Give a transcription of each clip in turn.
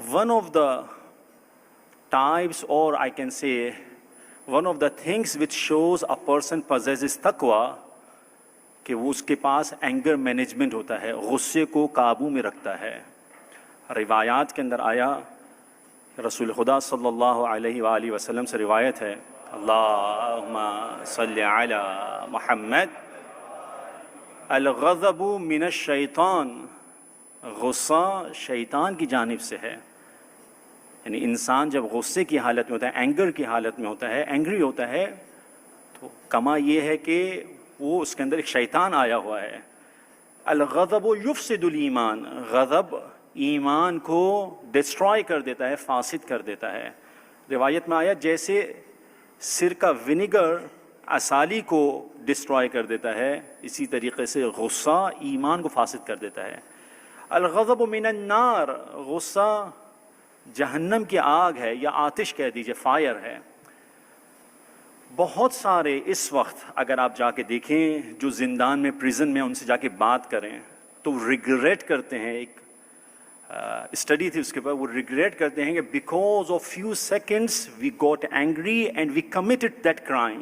one of the types, or I can say one of the things which shows a person possesses taqwa, کہ وہ اس کے پاس anger management ہوتا ہے, غصے کو قابو میں رکھتا ہے. روایات کے اندر آیا, رسول خدا صلی اللہ علیہ وآلہ وسلم سے روایت ہے, اللہم صلی علی محمد, الغضب من الشیطان, غصہ شیطان کی جانب سے ہے. یعنی انسان جب غصے کی حالت میں ہوتا ہے, اینگر کی حالت میں ہوتا ہے, اینگری ہوتا ہے, تو کما یہ ہے کہ وہ اس کے اندر ایک شیطان آیا ہوا ہے. الغضب یفسد الایمان, غضب ایمان کو ڈسٹرائے کر دیتا ہے, فاسد کر دیتا ہے. روایت میں آیا جیسے سرکہ ونیگر اسالی کو ڈسٹرائے کر دیتا ہے, اسی طریقے سے غصہ ایمان کو فاسد کر دیتا ہے. الغضب من النار, غصہ جہنم کی آگ ہے, یا آتش کہہ دیجئے, فائر ہے. بہت سارے اس وقت اگر آپ جا کے دیکھیں جو زندان میں, پریزن میں, ان سے جا کے بات کریں تو ریگریٹ کرتے ہیں. ایک اسٹڈی تھی اس کے بعد, وہ ریگریٹ کرتے ہیں کہ because of few seconds we got angry and we committed that crime,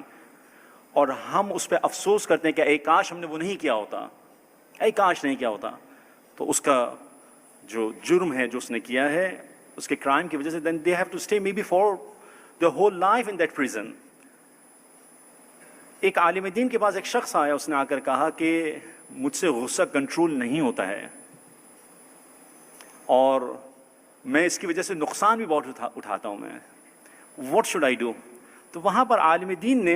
اور ہم اس پہ افسوس کرتے ہیں کہ اے کاش ہم نے وہ نہیں کیا ہوتا, اے کاش نہیں کیا ہوتا. تو اس کا جو جرم ہے جو اس نے کیا ہے, اس کے کرائم کی وجہ سے, then they have to stay maybe for their whole life in that prison. ایک عالم دین کے پاس ایک شخص آیا, اس نے آ کر کہا کہ مجھ سے غصہ کنٹرول نہیں ہوتا ہے اور میں اس کی وجہ سے نقصان بھی بہت اٹھاتا ہوں, میں what should I do. تو وہاں پر عالم دین نے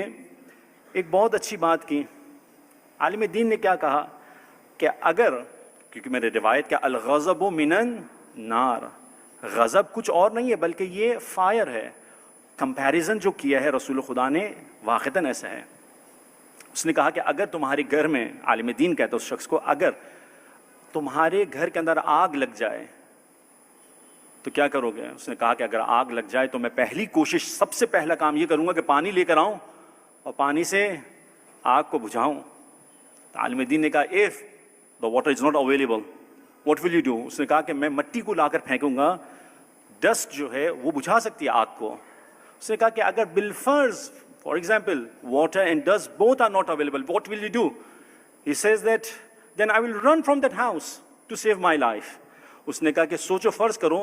ایک بہت اچھی بات کی. عالم دین نے کیا کہا کہ اگر, کیونکہ میرے روایت کا الغضب من النار, غضب کچھ اور نہیں ہے بلکہ یہ فائر ہے. کمپیریزن جو کیا ہے رسول خدا نے واقعتاً ایسا ہے. اس نے کہا کہ اگر تمہارے گھر میں, عالم دین کہتا ہے اس شخص کو, اگر تمہارے گھر کے اندر آگ لگ جائے تو کیا کرو گے. اس نے کہا کہ اگر آگ لگ جائے تو میں پہلی کوشش, سب سے پہلا کام یہ کروں گا کہ پانی لے کر آؤں اور پانی سے آگ کو بجھاؤں. تو عالم دین نے کہا if the water is not available what will you do. اس نے کہا کہ میں مٹی کو لا کر پھینکوں گا, ڈسٹ جو ہے وہ بجھا سکتی ہے آگ کو. اس نے کہا کہ اگر بالفرض for example water and dust both are not available, what will you do. He says that then I will run from that house to save my life. اس نے کہا کہ سوچو, فرض کرو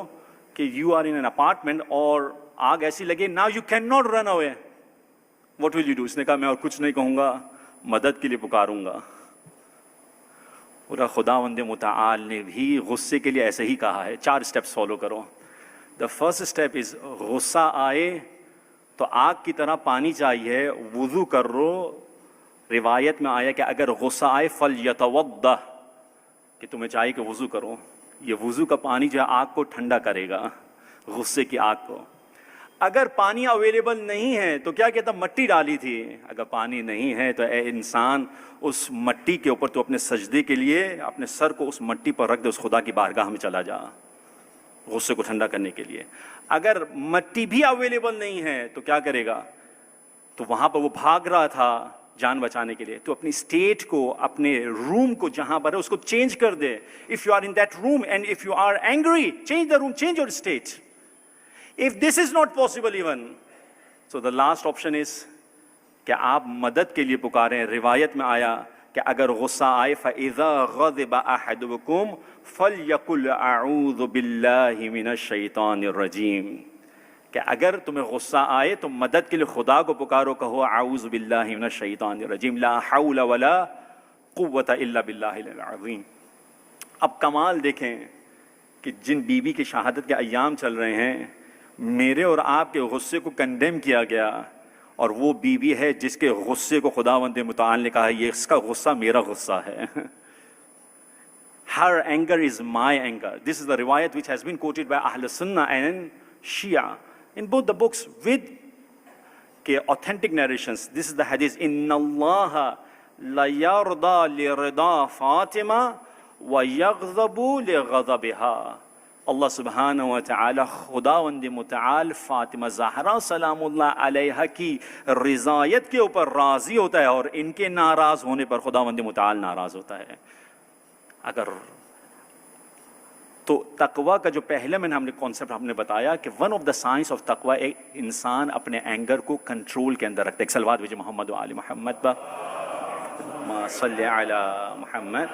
کہ you are in an apartment اور آگ ایسی لگے, now you cannot run away, what will you do. اس نے کہا میں اور کچھ نہیں کہوں گا, مدد کے لیے پکاروں گا. اور خداوند متعال نے بھی غصے کے لیے ایسے ہی کہا ہے, 4 اسٹیپس فالو کرو. دا فرسٹ اسٹیپ از, غصہ آئے تو آگ کی طرح پانی چاہیے, وضو کر رو. روایت میں آیا کہ اگر غصہ آئے فَلْيَتَوَضَّ, کہ تمہیں چاہیے کہ وضو کرو. یہ وضو کا پانی جو ہے آگ کو ٹھنڈا کرے گا, غصے کی آگ کو. اگر پانی اویلیبل نہیں ہے تو کیا کہتا, مٹی ڈالی تھی. اگر پانی نہیں ہے تو اے انسان اس مٹی کے اوپر تو اپنے سجدے کے لیے اپنے سر کو اس مٹی پر رکھ دے, اس خدا کی بارگاہ میں چلا جا غصے کو ٹھنڈا کرنے کے لیے. اگر مٹی بھی اویلیبل نہیں ہے تو کیا کرے گا, تو وہاں پر وہ بھاگ رہا تھا جان بچانے کے لیے, تو اپنی اسٹیٹ کو, اپنے روم کو جہاں پر ہے اس کو چینج کر دے. If you are in that room and if you are angry, change the room, change your state. If this is not possible even, so the last option is کہ آپ مدد کے لیے پکاریں. روایت میں آیا کہ اگر غصہ آئے فَإِذَا غَضِبَ أَحَدُكُمْ فَلْيَقُلْ أَعُوذُ بِاللَّهِ مِنَ الشَّيْطَانِ الرَّجِيمِ, کہ اگر تمہیں غصہ آئے تو مدد کے لیے خدا کو پکارو, کہو اعوذ باللہ من الشیطان الرجیم, لا حول ولا قوت الا باللہ العظیم. اب کمال دیکھیں کہ جن بی بی کی شہادت کے ایام چل رہے ہیں, میرے اور آپ کے غصے کو کنڈیم کیا گیا, اور وہ بی بی ہے جس کے غصے کو خداوند متعال نے کہا یہ اس کا غصہ میرا غصہ ہے. Her anger is my anger. This is the riwayat which has been quoted by Ahl Sunnah and Shia in both the books with authentic narrations. This is the hadith. Inna Allah la yarda li rida Fatima wa yaghdabu li ghadabiha. اللہ سبحانہ و تعالی خداوند متعال فاطمہ زہرا سلام اللہ علیہا کی رضایت کے اوپر راضی ہوتا ہے, اور ان کے ناراض ہونے پر خداوند متعال ناراض ہوتا ہے. اگر تو تقوی کا جو پہلے میں نے ہم نے کانسیپٹ ہم نے بتایا کہ one of the science of تقوی ایک انسان اپنے اینگر کو کنٹرول کے اندر رکھتا ہے. ایک صلوات بھیجے محمد و آل محمد صلی علی محمد.